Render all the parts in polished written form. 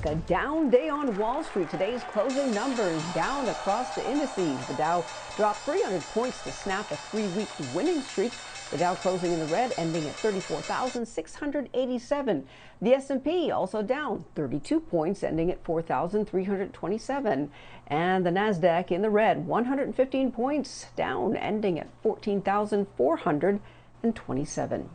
NASDAQ, a down day on Wall Street. Today's closing numbers down across the indices. The Dow dropped 300 points to snap a 3-week winning streak. The Dow closing in the red, ending at 34,687. The S&P also down 32 points, ending at 4,327. And the NASDAQ in the red, 115 points down, ending at 14,427.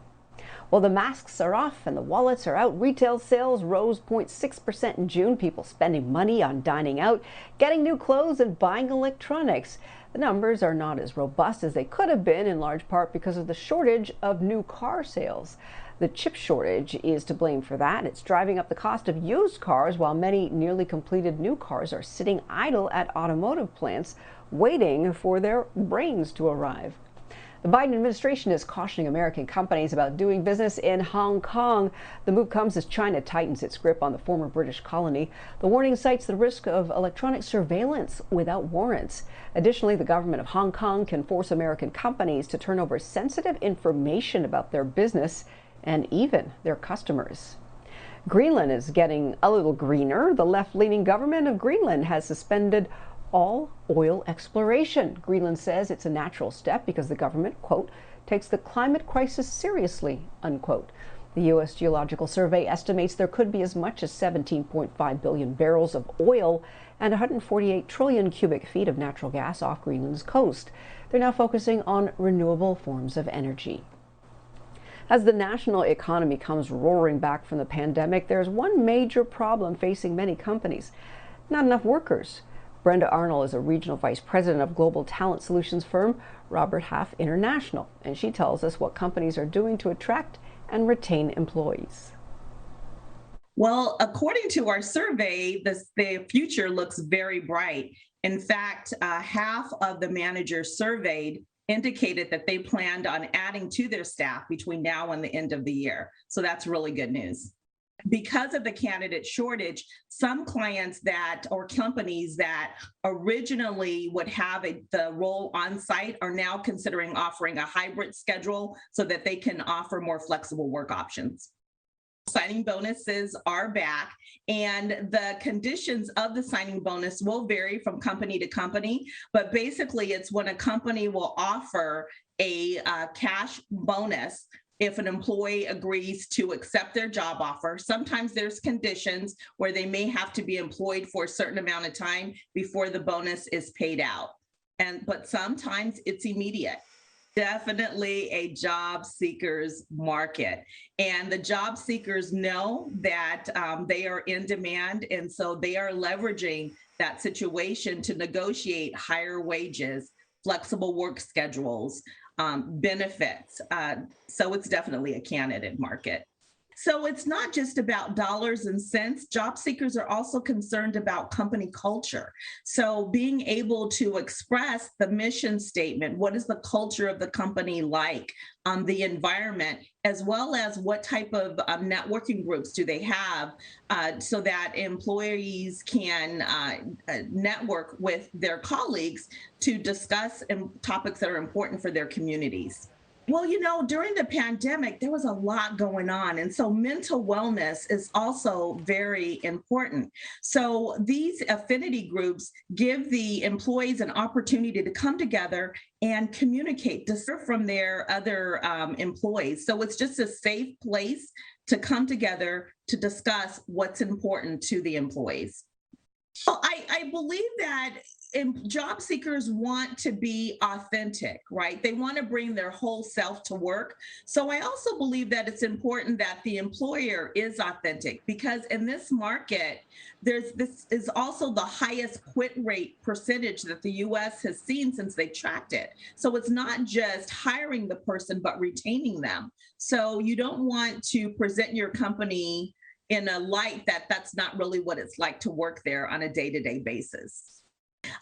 Well, the masks are off and the wallets are out. Retail sales rose 0.6% in June. People spending money on dining out, getting new clothes, and buying electronics. The numbers are not as robust as they could have been, in large part because of the shortage of new car sales. The chip shortage is to blame for that. It's driving up the cost of used cars, while many nearly completed new cars are sitting idle at automotive plants, waiting for their brains to arrive. The Biden administration is cautioning American companies about doing business in Hong Kong. The move comes as China tightens its grip on the former British colony. The warning cites the risk of electronic surveillance without warrants. Additionally, the government of Hong Kong can force American companies to turn over sensitive information about their business and even their customers. Greenland is getting a little greener. The left-leaning government of Greenland has suspended all oil exploration. Greenland says it's a natural step because the government, quote, takes the climate crisis seriously, unquote. The U.S. Geological Survey estimates there could be as much as 17.5 billion barrels of oil and 148 trillion cubic feet of natural gas off Greenland's coast. They're now focusing on renewable forms of energy. As the national economy comes roaring back from the pandemic, there's one major problem facing many companies: not enough workers. Brenda Arnold is a regional vice president of global talent solutions firm Robert Half International, and she tells us what companies are doing to attract and retain employees. Well, according to our survey, the future looks very bright. In fact, half of the managers surveyed indicated that they planned on adding to their staff between now and the end of the year. So that's really good news. Because of the candidate shortage, some clients or companies that originally would have the role on site are now considering offering a hybrid schedule so that they can offer more flexible work options. Signing bonuses are back, and the conditions of the signing bonus will vary from company to company, but basically it's when a company will offer a cash bonus if an employee agrees to accept their job offer. Sometimes there's conditions where they may have to be employed for a certain amount of time before the bonus is paid out. But sometimes it's immediate. Definitely a job seekers market. And the job seekers know that they are in demand, and so they are leveraging that situation to negotiate higher wages, flexible work schedules, benefits. So it's definitely a candidate market. So it's not just about dollars and cents. Job seekers are also concerned about company culture. So being able to express the mission statement, what is the culture of the company like, the environment, as well as what type of networking groups do they have so that employees can network with their colleagues to discuss topics that are important for their communities. Well, during the pandemic, there was a lot going on. And so mental wellness is also very important. So these affinity groups give the employees an opportunity to come together and communicate, to hear from their other employees. So it's just a safe place to come together to discuss what's important to the employees. Well, I believe that job seekers want to be authentic, right? They want to bring their whole self to work. So I also believe that it's important that the employer is authentic, because in this market, this is also the highest quit rate percentage that the U.S. has seen since they tracked it. So it's not just hiring the person, but retaining them. So you don't want to present your company in a light that's not really what it's like to work there on a day-to-day basis.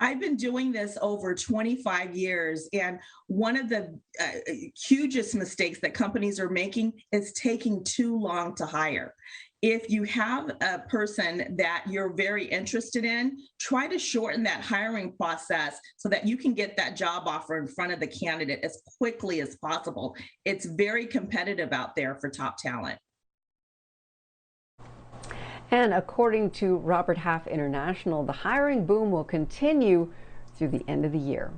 I've been doing this over 25 years, and one of the hugest mistakes that companies are making is taking too long to hire. If you have a person that you're very interested in, try to shorten that hiring process so that you can get that job offer in front of the candidate as quickly as possible. It's very competitive out there for top talent. And according to Robert Half International, the hiring boom will continue through the end of the year.